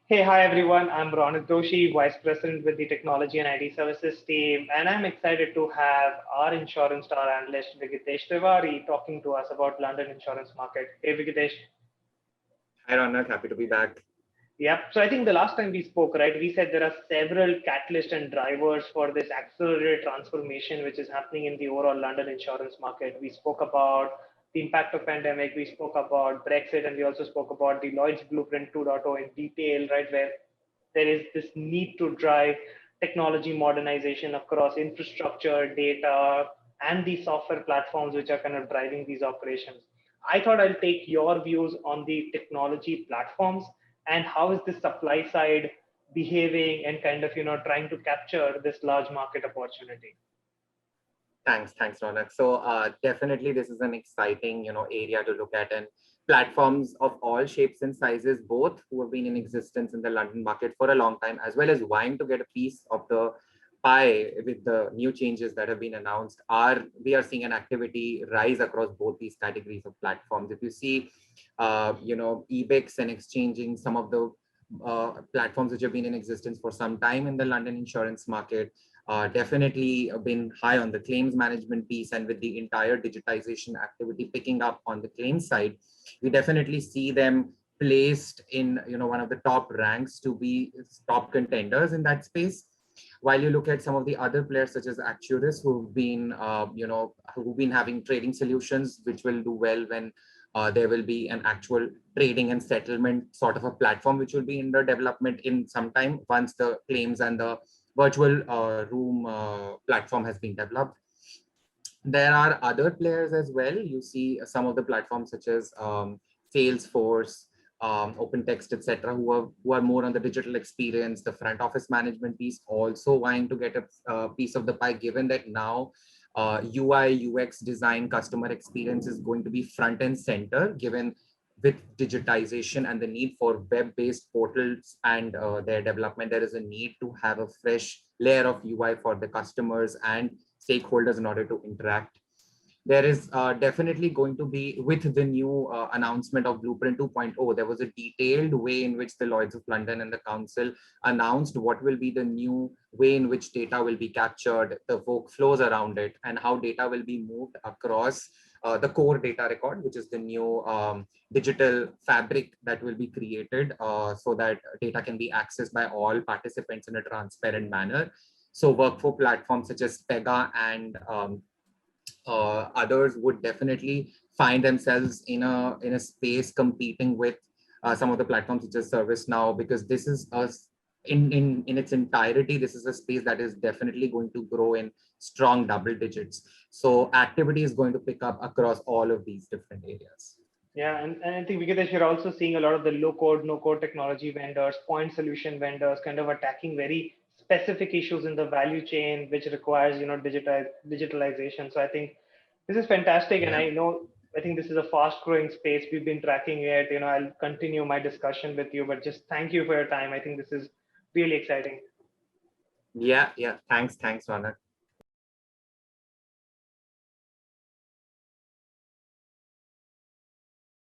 Hey, hi everyone. I'm Ronit Doshi, Vice President with the Technology and IT Services team, and I'm excited to have our insurance star analyst Vigitesh Tewary talking to us about London insurance market. Hey, Vigitesh. Hi, Ronald. Happy to be back. Yep. So I think the last time we spoke, right, we said there are several catalysts and drivers for this accelerated transformation which is happening in the overall London insurance market. We spoke about the impact of pandemic, we spoke about Brexit, and we also spoke about the Lloyd's Blueprint 2.0 in detail, right, where there is this need to drive technology modernization across infrastructure, data, and the software platforms which are kind of driving these operations. I thought I'll take your views on the technology platforms and how is the supply side behaving and kind of trying to capture this large market opportunity. Thanks, Ronald. So definitely this is an exciting, area to look at, and platforms of all shapes and sizes, both who have been in existence in the London market for a long time, as well as vying to get a piece of the pie with the new changes that have been announced, we are seeing an activity rise across both these categories of platforms. If you see, EBIX and exchanging, some of the platforms which have been in existence for some time in the London insurance market, definitely been high on the claims management piece, and with the entire digitization activity picking up on the claims side, we definitely see them placed in one of the top ranks to be top contenders in that space. While you look at some of the other players such as Actuaries, who've been having trading solutions which will do well when there will be an actual trading and settlement sort of a platform which will be in the development in some time once the claims and the virtual room platform has been developed. There are other players as well. You see some of the platforms such as Salesforce, OpenText, etc., who are more on the digital experience, the front office management piece, also vying to get a piece of the pie, given that now UI, UX design, customer experience is going to be front and center, given with digitization and the need for web-based portals and their development, there is a need to have a fresh layer of UI for the customers and stakeholders in order to interact. There is definitely going to be, with the new announcement of Blueprint 2.0, there was a detailed way in which the Lloyds of London and the council announced what will be the new way in which data will be captured, the workflows around it, and how data will be moved across the core data record, which is the new digital fabric that will be created so that data can be accessed by all participants in a transparent manner. So workflow platforms such as Pega and others would definitely find themselves in a space competing with some of the platforms such as ServiceNow, because this is in its entirety, this is a space that is definitely going to grow in strong double digits. So activity is going to pick up across all of these different areas. Yeah, and I think because you're also seeing a lot of the low code, no code technology vendors, point solution vendors kind of attacking very specific issues in the value chain, which requires, digitalization. So I think this is fantastic. And I think this is a fast growing space. We've been tracking it. I'll continue my discussion with you, but just thank you for your time. I think this is really exciting. Yeah. Thanks, Rana.